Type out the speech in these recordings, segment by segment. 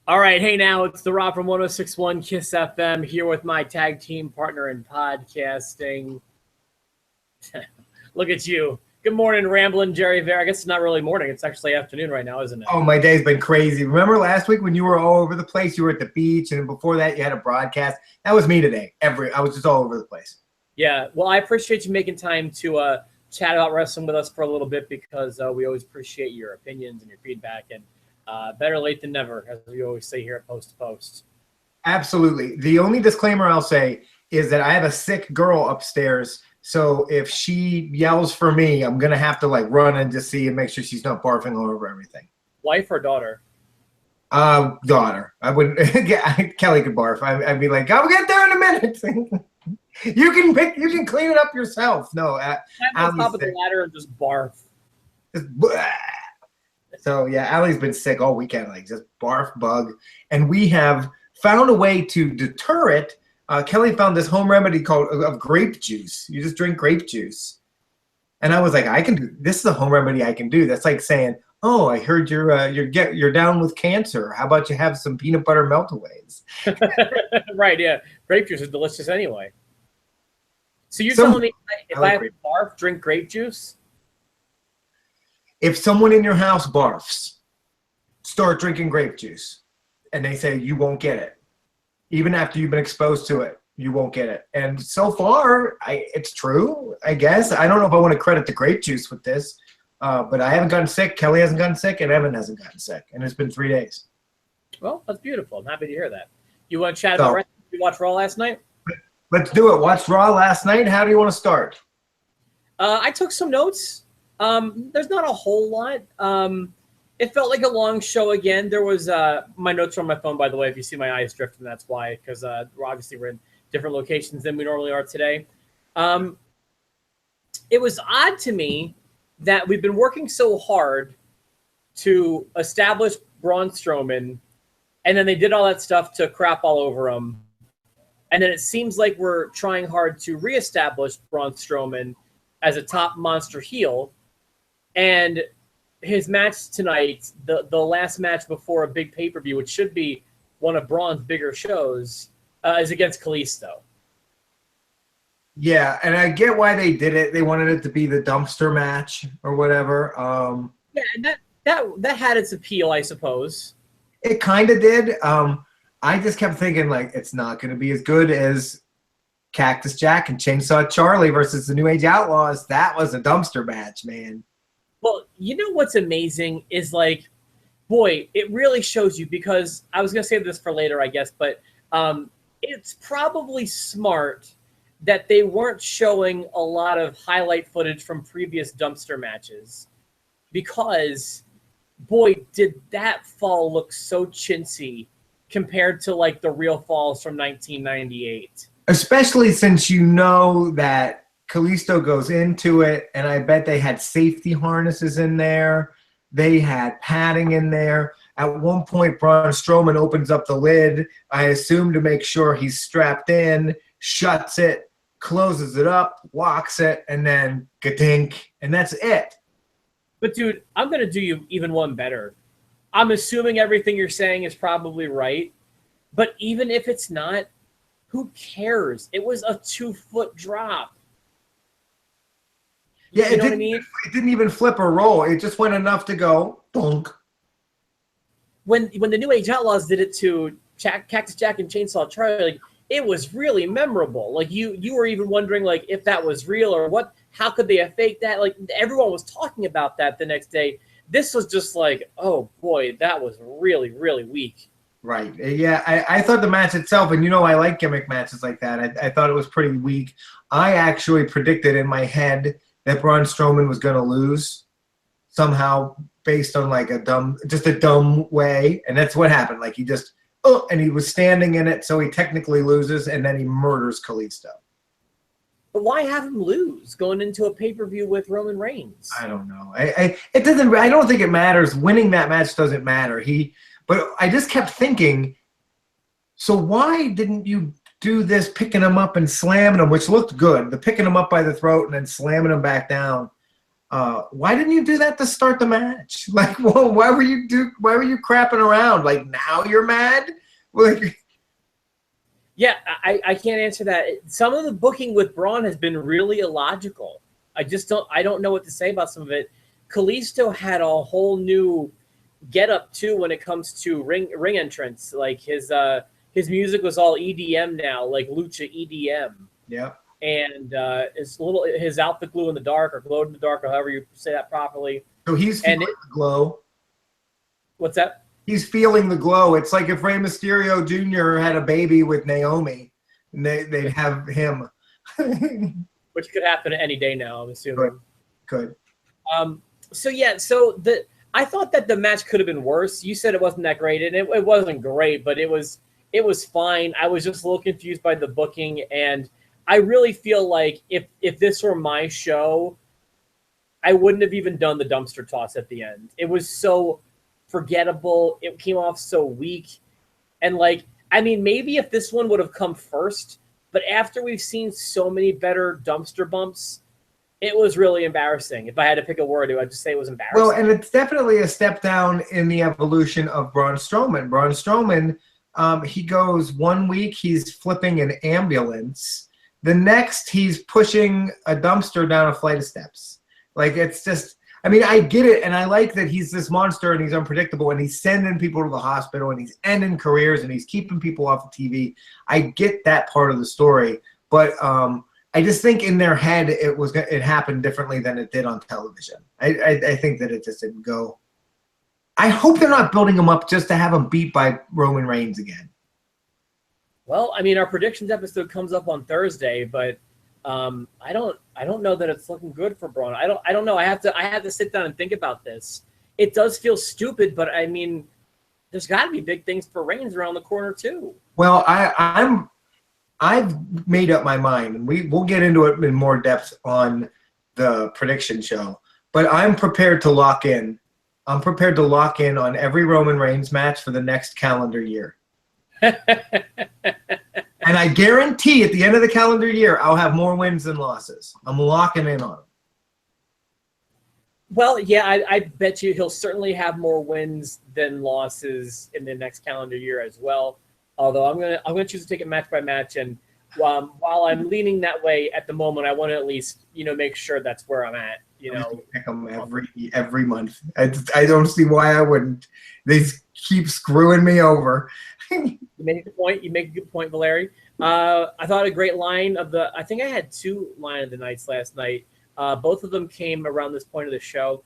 All right, hey now, it's the Rob from 1061 Kiss FM here with my tag team partner in podcasting. Look at you. Good morning, Ramblin' Jerry Ver. I guess it's not really morning. It's actually afternoon right now, isn't it? Oh, my day's been crazy. Remember last week when you were all over the place? You were at the beach, and before that you had a broadcast. That was me today. I was just all over the place. Yeah, well, I appreciate you making time to chat about wrestling with us for a little bit because we always appreciate your opinions and your feedback. And better late than never, as we always say here at Post to Post. Absolutely. The only disclaimer I'll say is that I have a sick girl upstairs, so if she yells for me, I'm going to have to run and just see and make sure she's not barfing all over everything. Wife or daughter? Daughter. I would Kelly could barf. I'd be like, I'll get there in a minute. You can clean it up yourself. No, I'm on top of the ladder and just barf. So yeah, Allie's been sick all weekend, just barf bug, and we have found a way to deter it. Kelly found this home remedy of grape juice. You just drink grape juice, and I was like, I can do this. Is a home remedy I can do. That's like saying, oh, I heard you're down with cancer. How about you have some peanut butter meltaways? Right? Yeah, grape juice is delicious anyway. So you're telling me if I have to barf, drink grape juice? If someone in your house barfs, start drinking grape juice, and they say you won't get it. Even after you've been exposed to it, you won't get it. And so far, it's true, I guess. I don't know if I want to credit the grape juice with this, but I haven't gotten sick. Kelly hasn't gotten sick, and Evan hasn't gotten sick. And it's been 3 days. Well, that's beautiful. I'm happy to hear that. You want to chat about wrestling? You watch Raw last night? Let's do it. Watched Raw last night. How do you want to start? I took some notes. There's not a whole lot. It felt like a long show again. There was my notes are on my phone, by the way. If you see my eyes drifting, that's why, because we're in different locations than we normally are today. It was odd to me that we've been working so hard to establish Braun Strowman, and then they did all that stuff to crap all over him. And then it seems like we're trying hard to reestablish Braun Strowman as a top monster heel. And his match tonight, the last match before a big pay-per-view, which should be one of Braun's bigger shows, is against Kalisto. Yeah, and I get why they did it. They wanted it to be the dumpster match or whatever. Yeah, and that had its appeal, I suppose. It kind of did. I just kept thinking, it's not going to be as good as Cactus Jack and Chainsaw Charlie versus the New Age Outlaws. That was a dumpster match, man. Well, you know what's amazing is, boy, it really shows you, because I was going to save this for later, I guess, but it's probably smart that they weren't showing a lot of highlight footage from previous dumpster matches, because, boy, did that fall look so chintzy compared to the real falls from 1998. Especially since you know that Kalisto goes into it, and I bet they had safety harnesses in there. They had padding in there. At one point, Braun Strowman opens up the lid, I assume to make sure he's strapped in, shuts it, closes it up, locks it, and then ka-dink, and that's it. But, dude, I'm going to do you even one better. I'm assuming everything you're saying is probably right, but even if it's not, who cares? It was a 2-foot drop. Yeah, it didn't even flip or roll. It just went enough to go bonk. When the New Age Outlaws did it to Cactus Jack and Chainsaw Charlie, it was really memorable. You were even wondering if that was real or what. How could they have faked that? Everyone was talking about that the next day. This was just oh boy, that was really, really weak. Right. Yeah, I thought the match itself, and I like gimmick matches like that. I thought it was pretty weak. I actually predicted in my head that Braun Strowman was going to lose somehow based on a dumb way. And that's what happened. He just, and he was standing in it. So he technically loses, and then he murders Kalisto. But why have him lose going into a pay-per-view with Roman Reigns? I don't know. It doesn't, I don't think it matters. Winning that match doesn't matter. But I just kept thinking, so why didn't you do this picking him up and slamming him, which looked good, the picking him up by the throat and then slamming him back down. why didn't you do that to start the match? Like, well, why were you crapping around? Like, now you're mad? Like, Yeah, I can't answer that. Some of the booking with Braun has been really illogical. I don't know what to say about some of it. Kalisto had a whole new get up too when it comes to ring entrance. Like his music was all EDM now, like lucha EDM. yeah. And his outfit glowed in the dark or glowed in the dark or however you say that properly. So he's feeling the glow. What's that? He's feeling the glow. It's like if Rey Mysterio Jr. had a baby with Naomi, and they'd have him. Which could happen any day now, I'm assuming. Could. I thought that the match could have been worse. You said it wasn't that great, and it wasn't great, but it was fine. I was just a little confused by the booking, and I really feel like if this were my show, I wouldn't have even done the dumpster toss at the end. It was so forgettable. It came off so weak. And maybe if this one would have come first, but after we've seen so many better dumpster bumps, it was really embarrassing. If I had to pick a word, I'd just say it was embarrassing. Well, and it's definitely a step down in the evolution of Braun Strowman. Braun Strowman, he goes 1 week, he's flipping an ambulance. The next, he's pushing a dumpster down a flight of steps. Like, it's just, I get it, and I like that he's this monster and he's unpredictable and he's sending people to the hospital and he's ending careers and he's keeping people off the TV. I get that part of the story, but I just think in their head it happened differently than it did on television. I think that it just didn't go. I hope they're not building him up just to have him beat by Roman Reigns again. Well, our predictions episode comes up on Thursday, but I don't know that it's looking good for Braun. I don't know. I have to sit down and think about this. It does feel stupid, but there's got to be big things for Reigns around the corner too. Well, I've made up my mind, and we'll get into it in more depth on the prediction show. But I'm prepared to lock in. I'm prepared to lock in on every Roman Reigns match for the next calendar year. And I guarantee at the end of the calendar year, I'll have more wins than losses. I'm locking in on him. Well, yeah, I bet you he'll certainly have more wins than losses in the next calendar year as well. Although I'm gonna choose to take it match by match, and while I'm leaning that way at the moment, I want to at least make sure that's where I'm at. Pick them every month. I don't see why I wouldn't. They keep screwing me over. You make a good point, Valeri. I thought a great line I think I had 2 line of the nights last night. Both of them came around this point of the show.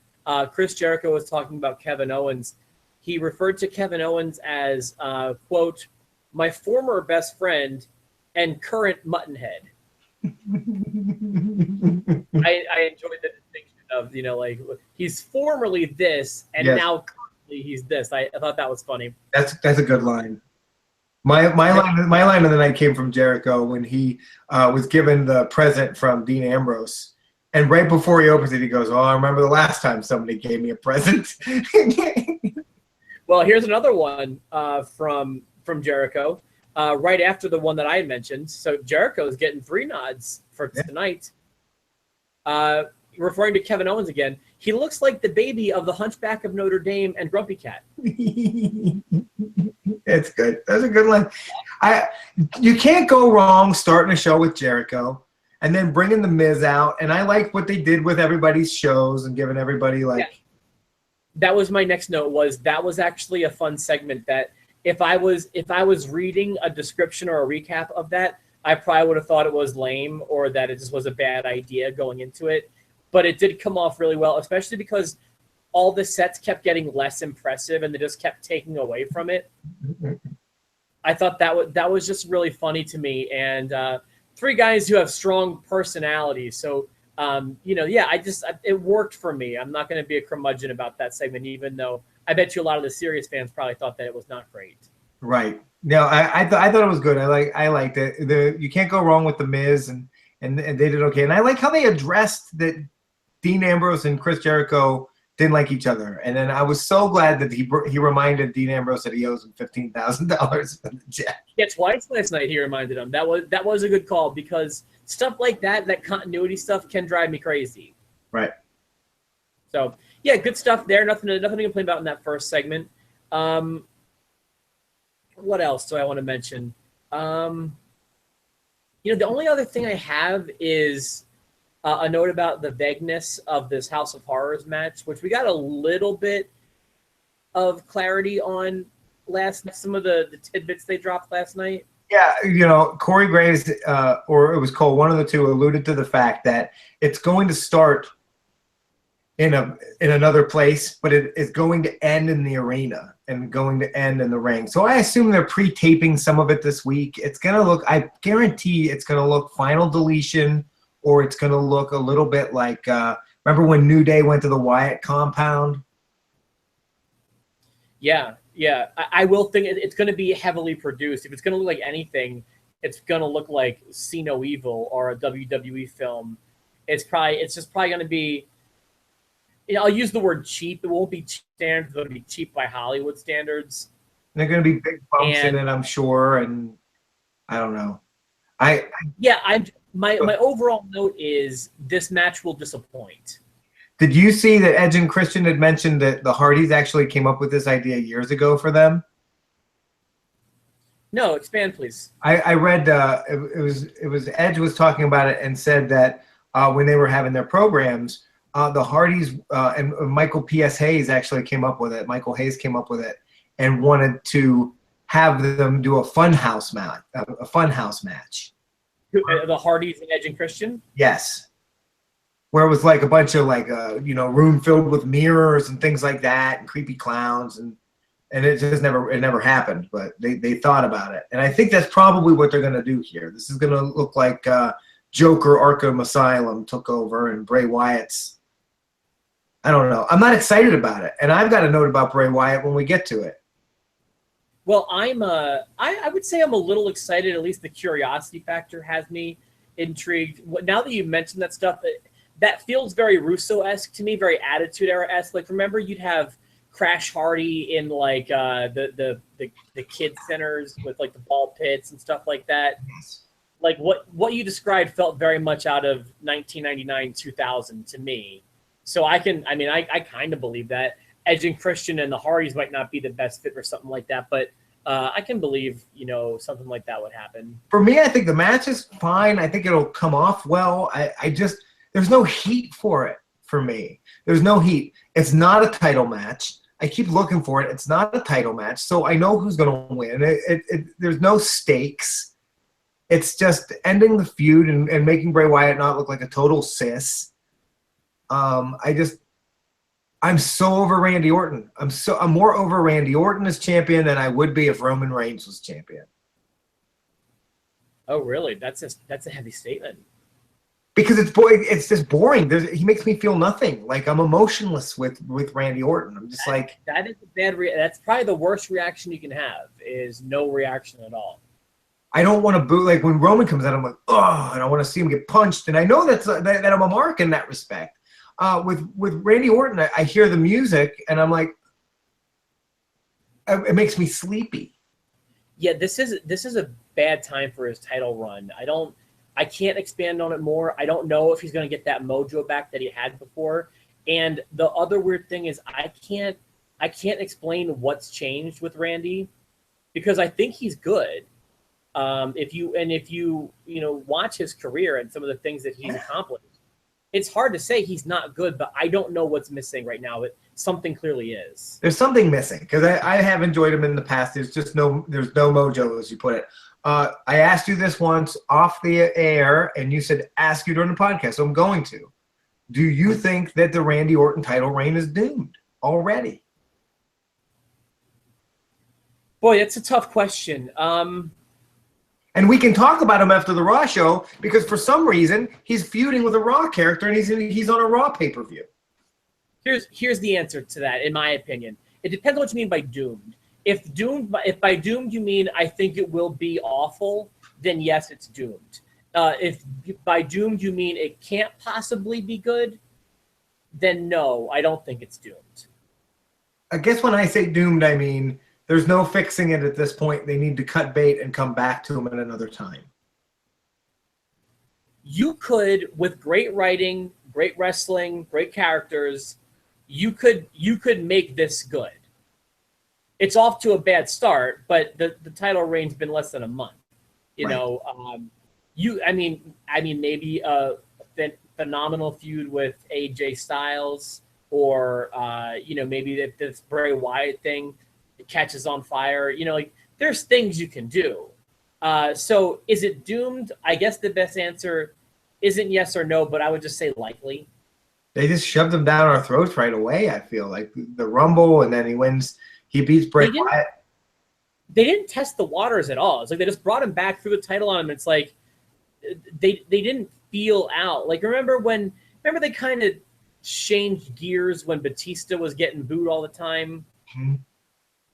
Chris Jericho was talking about Kevin Owens. He referred to Kevin Owens as, quote, my former best friend and current muttonhead. I enjoyed the distinction of, he's formerly this and now currently he's this. I thought that was funny. That's a good line. My line of the night came from Jericho when he was given the present from Dean Ambrose, and right before he opens it, he goes, "Oh, I remember the last time somebody gave me a present." Well, here's another one from Jericho, right after the one that I had mentioned. So Jericho's getting 3 nods for tonight. Referring to Kevin Owens again, he looks like the baby of the Hunchback of Notre Dame and Grumpy Cat. It's good. That's a good line. You can't go wrong starting a show with Jericho and then bringing The Miz out. And I like what they did with everybody's shows and giving everybody Yeah. That was my next note. That was actually a fun segment that if I was reading a description or a recap of that, I probably would have thought it was lame or that it just was a bad idea going into it. But it did come off really well, especially because all the sets kept getting less impressive and they just kept taking away from it. I thought that was just really funny to me. And 3 guys who have strong personalities. So, it worked for me. I'm not going to be a curmudgeon about that segment, even though I bet you a lot of the serious fans probably thought that it was not great. Right. No, I thought it was good. I liked it. You can't go wrong with The Miz, and they did okay. And I like how they addressed that Dean Ambrose and Chris Jericho didn't like each other. And then I was so glad that he reminded Dean Ambrose that he owes him $15,000 for the jet. Yeah, twice last night he reminded him. That was a good call because stuff like that continuity stuff can drive me crazy. Right. So yeah, good stuff there. Nothing to complain about in that first segment. What else do I want to mention? The only other thing I have is a note about the vagueness of this House of Horrors match, which we got a little bit of clarity on some of the tidbits they dropped last night. Yeah, Corey Graves, or it was Cole, one of the two, alluded to the fact that it's going to start in another place, but it is going to end in the arena and going to end in the ring. So I assume they're pre-taping some of it this week. It's going to look, I guarantee it's going to look Final Deletion, or it's going to look a little bit like, remember when New Day went to the Wyatt compound? Yeah. I will think it's going to be heavily produced. If it's going to look like anything, it's going to look like See No Evil or a WWE film. It's just probably going to be, I'll use the word cheap. It won't be standards. It'll be cheap by Hollywood standards. They're going to be big bumps in it, I'm sure, and I don't know. My overall note is this match will disappoint. Did you see that Edge and Christian had mentioned that the Hardys actually came up with this idea years ago for them? No, expand, please. I read it was Edge was talking about it and said that when they were having their programs, the Hardys and Michael P.S. Hayes actually came up with it. Michael Hayes came up with it and wanted to have them do a funhouse match. The Hardys and Edge and Christian? Yes. Where it was like a bunch of room filled with mirrors and things like that, and creepy clowns, and it just never happened. But they thought about it, and I think that's probably what they're going to do here. This is going to look like Joker Arkham Asylum took over, and Bray Wyatt's. I don't know. I'm not excited about it, and I've got a note about Bray Wyatt when we get to it. Well, I would say I'm a little excited. At least the curiosity factor has me intrigued. Now that you mentioned that stuff, that feels very Russo-esque to me, very Attitude Era-esque. Like, remember, you'd have Crash Hardy in like the kid centers with like the ball pits and stuff like that. Like what you described felt very much out of 1999, 2000 to me. So I kind of believe that. Edge and Christian and the Hardys might not be the best fit for something like that, but I can believe, something like that would happen. For me, I think the match is fine. I think it'll come off well. There's no heat for it for me. There's no heat. It's not a title match. I keep looking for it. It's not a title match, so I know who's going to win. There's no stakes. It's just ending the feud and making Bray Wyatt not look like a total sis. I'm so over Randy Orton. I'm more over Randy Orton as champion than I would be if Roman Reigns was champion. Oh, really? That's a heavy statement. Because it's just boring. He makes me feel nothing. Like, I'm emotionless with Randy Orton. I'm just like, that is a bad. That's probably the worst reaction you can have is no reaction at all. I don't want to boo. Like, when Roman comes out, I'm like, oh, and I want to see him get punched. And I know that I'm a mark in that respect. With Randy Orton, I hear the music and I'm like, it makes me sleepy. Yeah, this is a bad time for his title run. I can't expand on it more. I don't know if he's going to get that mojo back that he had before. And the other weird thing is I can't explain what's changed with Randy, because I think he's good. If you watch his career and some of the things that he's accomplished, it's hard to say he's not good, but I don't know what's missing right now. But something clearly is. There's something missing, because I have enjoyed him in the past. There's no mojo, as you put it. I asked you this once off the air, and you said ask you during the podcast, so I'm going to. Do you think that the Randy Orton title reign is doomed already? Boy, that's a tough question. And we can talk about him after the Raw show, because for some reason he's feuding with a Raw character, and he's on a Raw pay-per-view. Here's the answer to that, in my opinion. It depends on what you mean by doomed. If by doomed you mean I think it will be awful, then yes, it's doomed. If by doomed you mean it can't possibly be good, then no, I don't think it's doomed. I guess when I say doomed, I mean there's no fixing it at this point. They need to cut bait and come back to him at another time. You could, with great writing, great wrestling, great characters, you could make this good. It's off to a bad start, but the title reign's been less than a month. You Right. know, I mean, maybe a phenomenal feud with AJ Styles, or you know, maybe if this Bray Wyatt thing catches on fire. You know, like there's things you can do. So is it doomed? I guess the best answer isn't yes or no, but I would just say likely. They just shoved him down our throats right away. I feel like the Rumble, and then he wins. He beats Bray Wyatt. They didn't test the waters at all. It's like they just brought him back, threw the title on him. And it's like they didn't feel out. Like remember they kind of changed gears when Batista was getting booed all the time. Mm-hmm.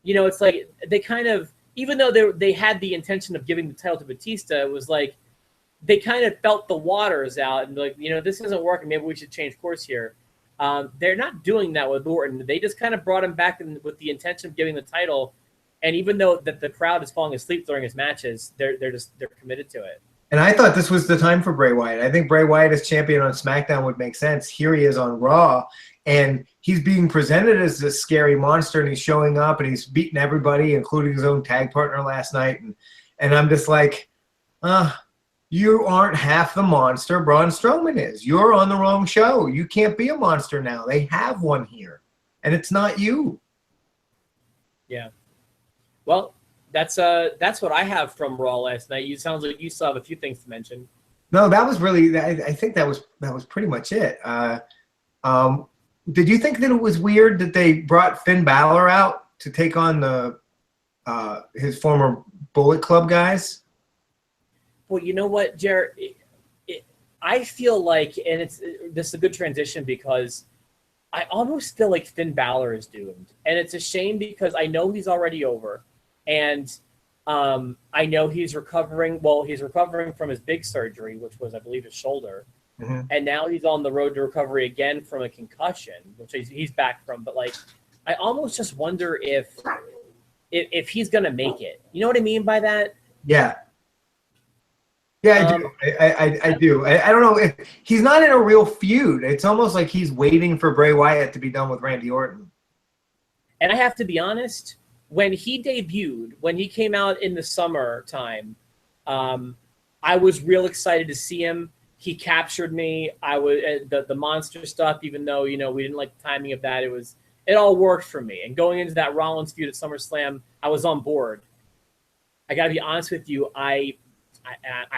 You know, it's like they kind of, even though they had the intention of giving the title to Batista, it was like they kind of felt the waters out and like, you know, this isn't working. Maybe we should change course here. They're not doing that with Orton. They just kind of brought him back with the intention of giving the title. And even though that the crowd is falling asleep during his matches, they're committed to it. And I thought this was the time for Bray Wyatt. I think Bray Wyatt as champion on SmackDown would make sense. Here he is on Raw, and he's being presented as this scary monster, and he's showing up, and he's beating everybody, including his own tag partner last night. And I'm just like, you aren't half the monster Braun Strowman is. You're on the wrong show. You can't be a monster now. They have one here, and it's not you. Yeah. Well, that's what I have from Raw last night. You sounds like you still have a few things to mention. No, that was really. I think that was pretty much it. Did you think that it was weird that they brought Finn Balor out to take on the his former Bullet Club guys? Well, you know what, Jared? I feel like, and this is a good transition because I almost feel like Finn Balor is doomed, and it's a shame because I know he's already over, and I know he's recovering. Well, he's recovering from his big surgery, which was, I believe, his shoulder, and now he's on the road to recovery again from a concussion, which he's back from. But like, I almost just wonder if he's gonna make it. You know what I mean by that? Yeah. Yeah, I do. I do. I don't know if he's not in a real feud. It's almost like he's waiting for Bray Wyatt to be done with Randy Orton. And I have to be honest, when he debuted, when he came out in the summertime, I was real excited to see him. He captured me. I was the monster stuff, even though, you know, we didn't like the timing of that. It all worked for me. And going into that Rollins feud at SummerSlam, I was on board. I got to be honest with you. I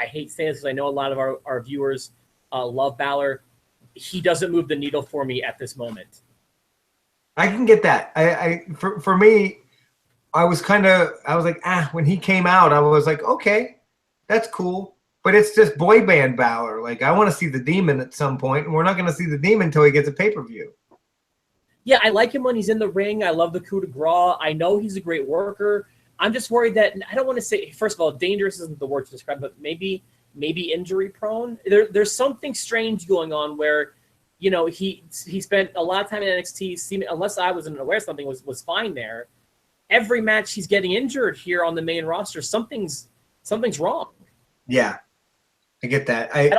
hate saying this because I know a lot of our viewers love Balor. He doesn't move the needle for me at this moment. I can get that. For me, I was like, when he came out, I was like, okay, that's cool. But it's just boy band Balor. Like, I want to see the Demon at some point, and we're not going to see the Demon until he gets a pay-per-view. Yeah, I like him when he's in the ring. I love the coup de grace. I know he's a great worker. I'm just worried that, I don't want to say, first of all, dangerous isn't the word to describe, but maybe injury prone. There's something strange going on where, you know, he spent a lot of time in NXT, unless I wasn't aware something was fine there. Every match he's getting injured here on the main roster. Something's wrong. Yeah, I get that. I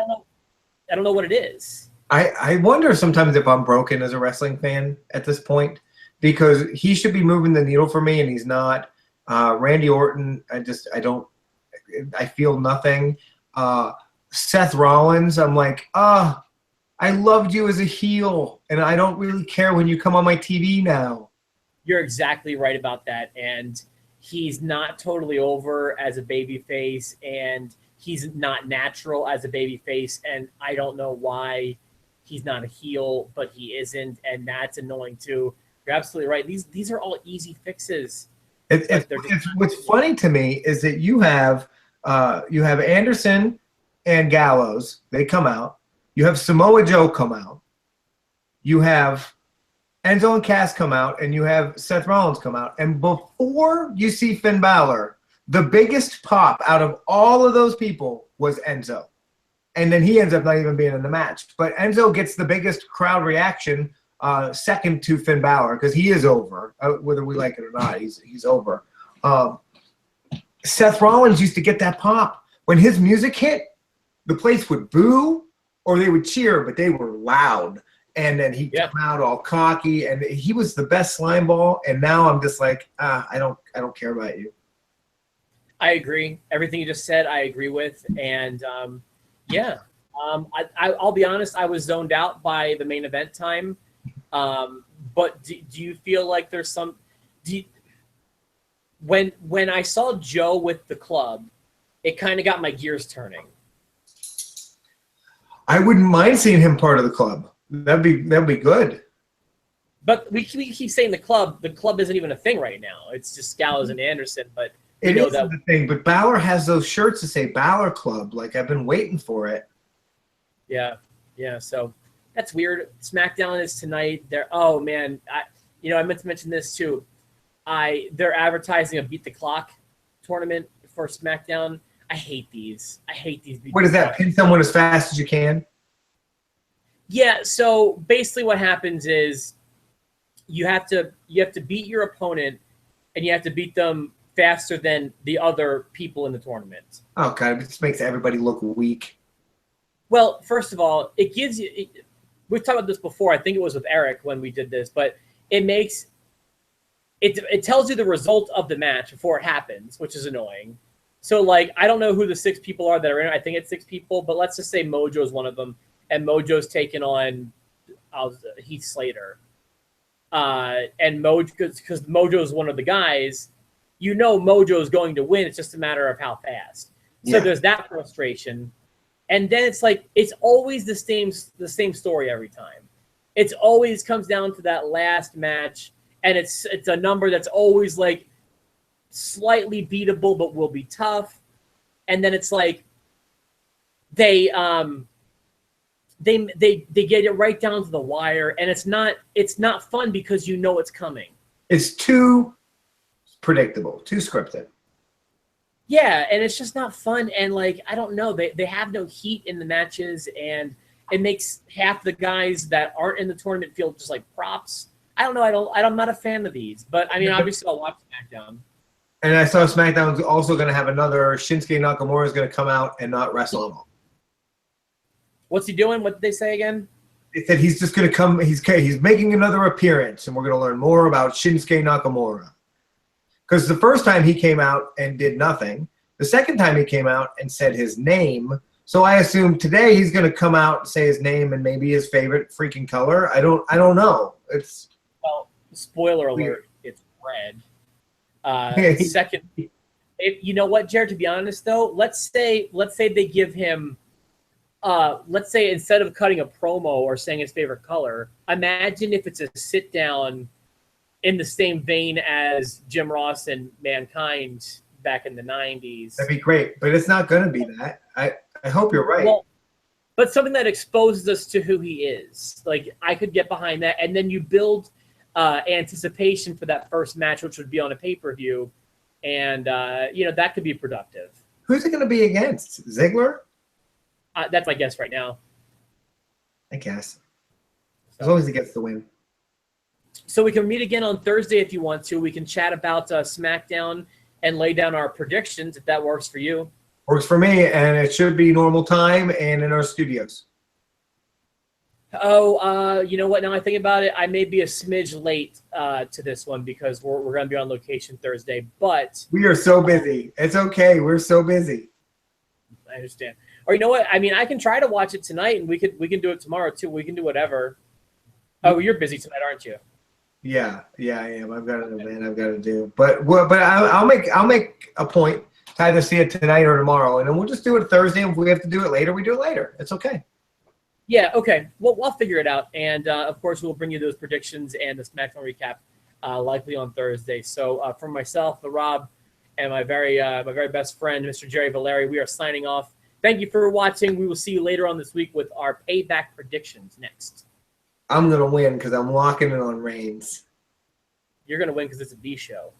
don't know what it is. I wonder sometimes if I'm broken as a wrestling fan at this point, because he should be moving the needle for me and he's not. Randy Orton, I feel nothing. Seth Rollins, I'm like, I loved you as a heel, and I don't really care when you come on my TV now. You're exactly right about that, and he's not totally over as a babyface, and he's not natural as a babyface, and I don't know why he's not a heel, but he isn't, and that's annoying too. You're absolutely right. These are all easy fixes. What's funny to me is that you have Anderson and Gallows. They come out. You have Samoa Joe come out. You have Enzo and Cass come out, and you have Seth Rollins come out. And before you see Finn Balor, the biggest pop out of all of those people was Enzo. And then he ends up not even being in the match. But Enzo gets the biggest crowd reaction, second to Finn Balor, because he is over, whether we like it or not. He's over. Seth Rollins used to get that pop. When his music hit, the place would boo or they would cheer, but they were loud. and then he Yeah. come out all cocky, and he was the best slime ball. And now I'm just like, I don't care about you. I agree. Everything you just said, I agree with. And yeah, I'll be honest. I was zoned out by the main event time. But do you feel like there's some? When I saw Joe with the club, it kind of got my gears turning. I wouldn't mind seeing him part of the club. That'd be good. But we keep saying the club. The club isn't even a thing right now. It's just Gallows and Anderson. But It know is that the thing. But Balor has those shirts that say Balor Club. Like, I've been waiting for it. Yeah. So that's weird. SmackDown is tonight. Oh man, I meant to mention this too. They're advertising a Beat the Clock tournament for SmackDown. I hate these. What is that? Pin someone as fast as you can? Yeah. So basically, what happens is you have to beat your opponent, and you have to beat them faster than the other people in the tournament. Oh God, it just makes everybody look weak. Well, first of all, it gives you. We've talked about this before. I think it was with Eric when we did this, but it makes it tells you the result of the match before it happens, which is annoying. So, like, I don't know who the 6 people are that are in it. I think it's 6 people, but let's just say Mojo's one of them, and Mojo's taking on Heath Slater. And Mojo, because Mojo's one of the guys, Mojo's going to win. It's just a matter of how fast. So there's that frustration. And then it's like it's always the same story every time. It's always comes down to that last match, and it's a number that's always like slightly beatable but will be tough. And then it's like they get it right down to the wire, and it's not fun because it's coming. It's too predictable, too scripted. Yeah, and it's just not fun, and like I don't know, they have no heat in the matches, and it makes half the guys that aren't in the tournament feel just like props. I don't know. I'm not a fan of these, but I mean, obviously I'll watch SmackDown. And I saw SmackDown's also going to have another Shinsuke Nakamura is going to come out and not wrestle at all. What's he doing? What did they say again? They said he's just going to come. He's making another appearance, and we're going to learn more about Shinsuke Nakamura. Because the first time he came out and did nothing, the second time he came out and said his name. So I assume today he's going to come out and say his name and maybe his favorite freaking color. I don't know. It's spoiler alert. It's red. Second, you know what, Jared? To be honest, though, let's say they give him. Let's say instead of cutting a promo or saying his favorite color, imagine if it's a sit down in the same vein as Jim Ross and Mankind back in the 90s. That'd be great, but it's not going to be that. I hope you're right. Well, but something that exposes us to who he is. Like, I could get behind that, and then you build anticipation for that first match, which would be on a pay-per-view, and that could be productive. Who's it going to be against? Ziggler? That's my guess right now. I guess. As long as he gets the win. So we can meet again on Thursday if you want to. We can chat about SmackDown and lay down our predictions if that works for you. Works for me, and it should be normal time and in our studios. Oh, you know what? Now I think about it, I may be a smidge late to this one because we're going to be on location Thursday. But we are so busy. It's okay. We're so busy. I understand. Or you know what? I mean, I can try to watch it tonight, and we can do it tomorrow too. We can do whatever. Oh, you're busy tonight, aren't you? Yeah, I am. I've got an event I've got to do. But I'll make a point to either see it tonight or tomorrow, and then we'll just do it Thursday. If we have to do it later, we do it later. It's okay. Yeah, okay. Well, we'll figure it out. And, of course, we'll bring you those predictions and the SmackDown recap likely on Thursday. So from myself, the Rob, and my very best friend, Mr. Jerry Valeri, we are signing off. Thank you for watching. We will see you later on this week with our Payback predictions next. I'm going to win because I'm locking it on Reigns. You're going to win because it's a B show.